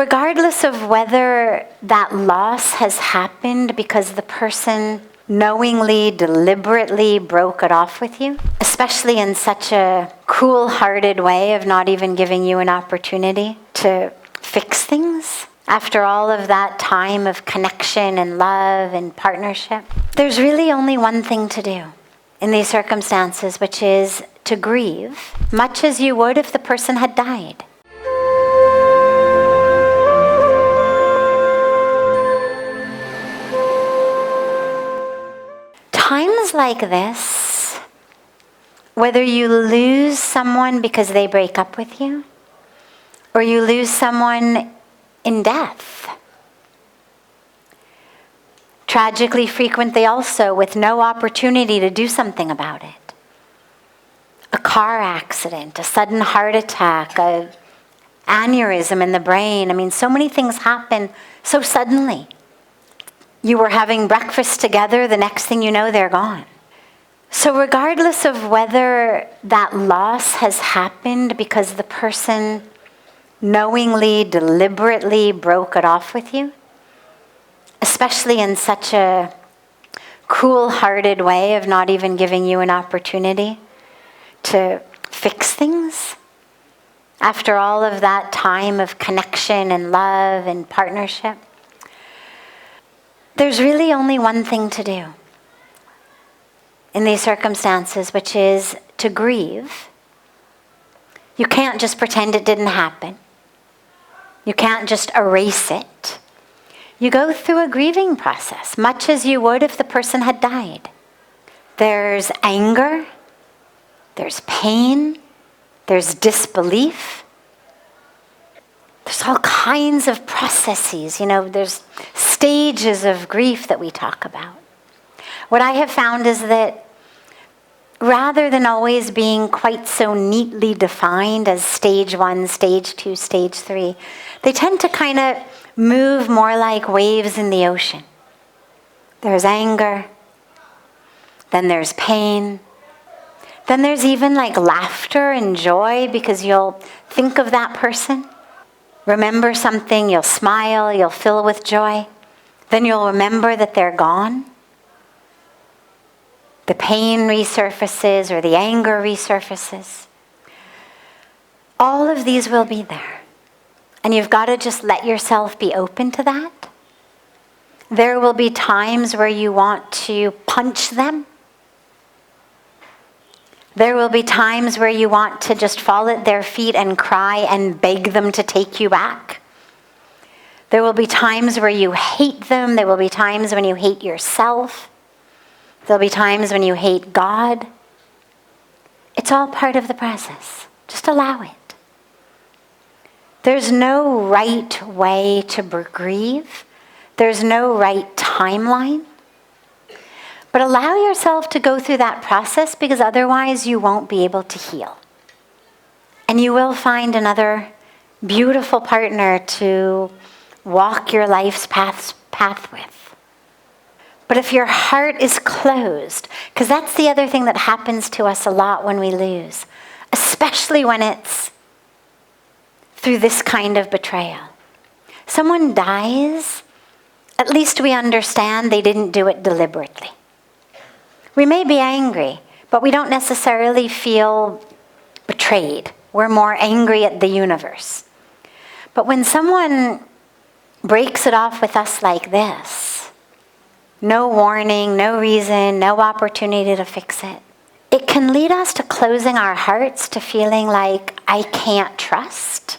Regardless of whether that loss has happened because the person knowingly, deliberately broke it off with you, especially in such a cruel-hearted way of not even giving you an opportunity to fix things after all of that time of connection and love and partnership, there's really only one thing to do in these circumstances, which is to grieve, much as you would if the person had died. Times like this, whether you lose someone because they break up with you, or you lose someone in death, tragically frequently also with no opportunity to do something about it. A car accident, a sudden heart attack, an aneurysm in the brain. I mean, so many things happen so suddenly. You were having breakfast together, the next thing you know, they're gone. So regardless of whether that loss has happened because the person knowingly, deliberately broke it off with you, especially in such a cruel-hearted way of not even giving you an opportunity to fix things after all of that time of connection and love and partnership, there's really only one thing to do in these circumstances, which is to grieve. You can't just pretend it didn't happen. You can't just erase it. You go through a grieving process, much as you would if the person had died. There's anger, there's pain, there's disbelief. There's all kinds of processes, there's stages of grief that we talk about. What I have found is that rather than always being quite so neatly defined as stage 1, stage 2, stage 3, they tend to kind of move more like waves in the ocean. There's anger, then there's pain, then there's even like laughter and joy because you'll think of that person, remember something, you'll smile, you'll fill with joy, then you'll remember that they're gone. The pain resurfaces or the anger resurfaces. All of these will be there. And you've got to just let yourself be open to that. There will be times where you want to punch them. There will be times where you want to just fall at their feet and cry and beg them to take you back. There will be times where you hate them. There will be times when you hate yourself. There'll be times when you hate God. It's all part of the process. Just allow it. There's no right way to grieve. There's no right timeline. But allow yourself to go through that process because otherwise you won't be able to heal. And you will find another beautiful partner to walk your life's path with. But if your heart is closed, because that's the other thing that happens to us a lot when we lose, especially when it's through this kind of betrayal. Someone dies, at least we understand they didn't do it deliberately. We may be angry, but we don't necessarily feel betrayed. We're more angry at the universe. But when someone breaks it off with us like this, no warning, no reason, no opportunity to fix it, it can lead us to closing our hearts to feeling like I can't trust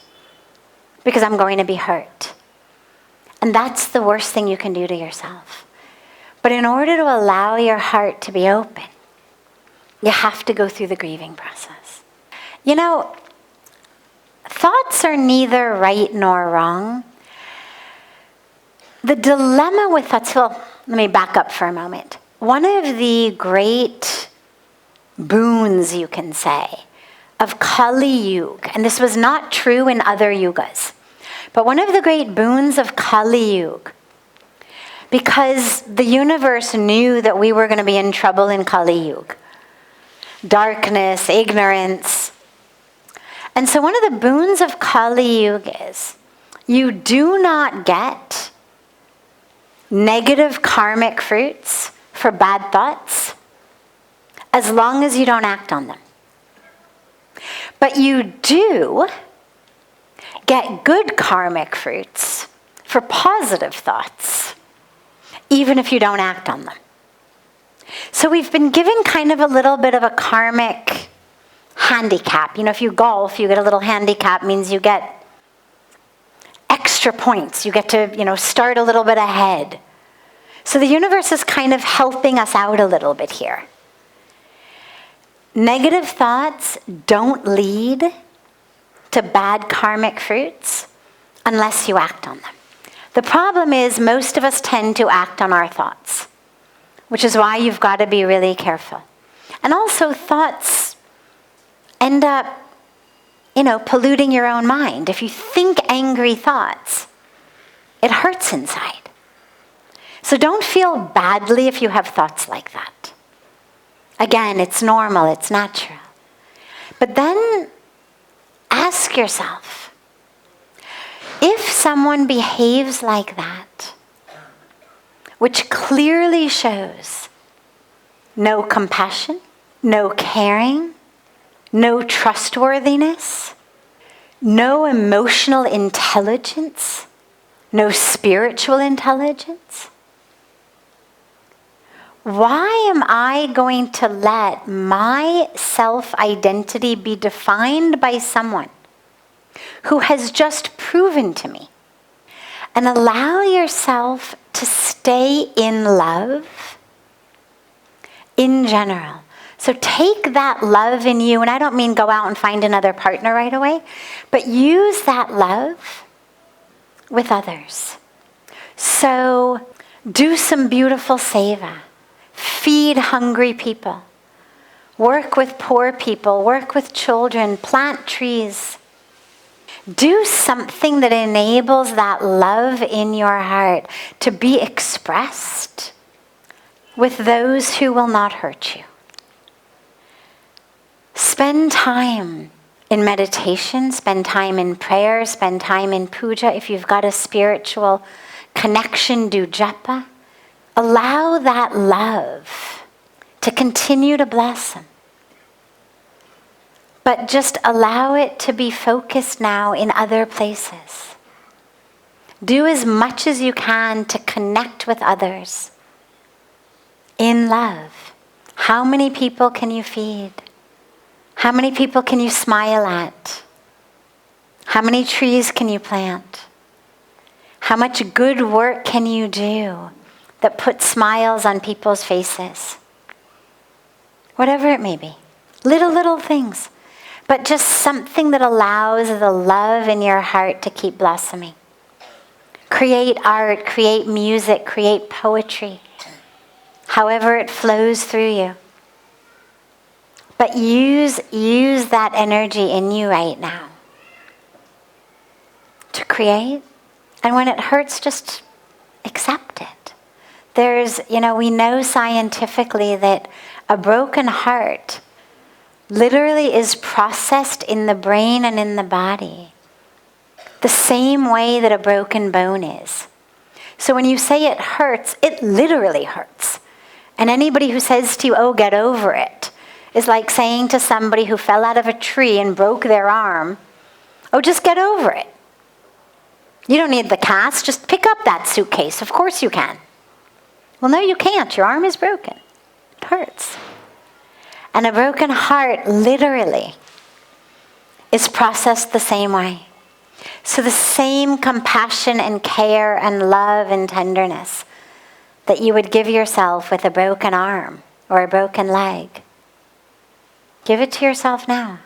because I'm going to be hurt. And that's the worst thing you can do to yourself. But in order to allow your heart to be open, you have to go through the grieving process. Thoughts are neither right nor wrong. The dilemma with thoughts, well, let me back up for a moment. One of the great boons, you can say, of Kali Yuga, and this was not true in other yugas, but one of the great boons of Kali Yuga, because the universe knew that we were going to be in trouble in Kali Yuga. Darkness, ignorance. And so one of the boons of Kali Yuga is You do not get negative karmic fruits for bad thoughts as long as you don't act on them. But you do get good karmic fruits for positive thoughts, even if you don't act on them. So we've been given kind of a little bit of a karmic handicap. You know, if you golf, you get a little handicap, means you get extra points. You get to, start a little bit ahead. So the universe is kind of helping us out a little bit here. Negative thoughts don't lead to bad karmic fruits unless you act on them. The problem is most of us tend to act on our thoughts, which is why you've got to be really careful. And also thoughts end up, polluting your own mind. If you think angry thoughts, it hurts inside. So don't feel badly if you have thoughts like that. Again, it's normal, it's natural. But then ask yourself, if someone behaves like that, which clearly shows no compassion, no caring, no trustworthiness, no emotional intelligence, no spiritual intelligence, why am I going to let my self-identity be defined by someone who has just proven to me? And allow yourself to stay in love in general. So take that love in you, and I don't mean go out and find another partner right away, but use that love with others. So do some beautiful seva. Feed hungry people. Work with poor people. Work with children. Plant trees. Do something that enables that love in your heart to be expressed with those who will not hurt you. Spend time in meditation. Spend time in prayer. Spend time in puja. If you've got a spiritual connection, do japa. Allow that love to continue to blossom. But just allow it to be focused now in other places. Do as much as you can to connect with others in love. How many people can you feed? How many people can you smile at? How many trees can you plant? How much good work can you do that puts smiles on people's faces? Whatever it may be. Little things. But just something that allows the love in your heart to keep blossoming. Create art, create music, create poetry. However it flows through you. But use that energy in you right now to create. And when it hurts, just accept it. We know scientifically that a broken heart literally is processed in the brain and in the body the same way that a broken bone is. So when you say it hurts, it literally hurts. And anybody who says to you, oh, get over it, is like saying to somebody who fell out of a tree and broke their arm, oh, just get over it. You don't need the cast, just pick up that suitcase. Of course you can. Well, no, you can't. Your arm is broken. It hurts. And a broken heart, literally, is processed the same way. So the same compassion and care and love and tenderness that you would give yourself with a broken arm or a broken leg, give it to yourself now.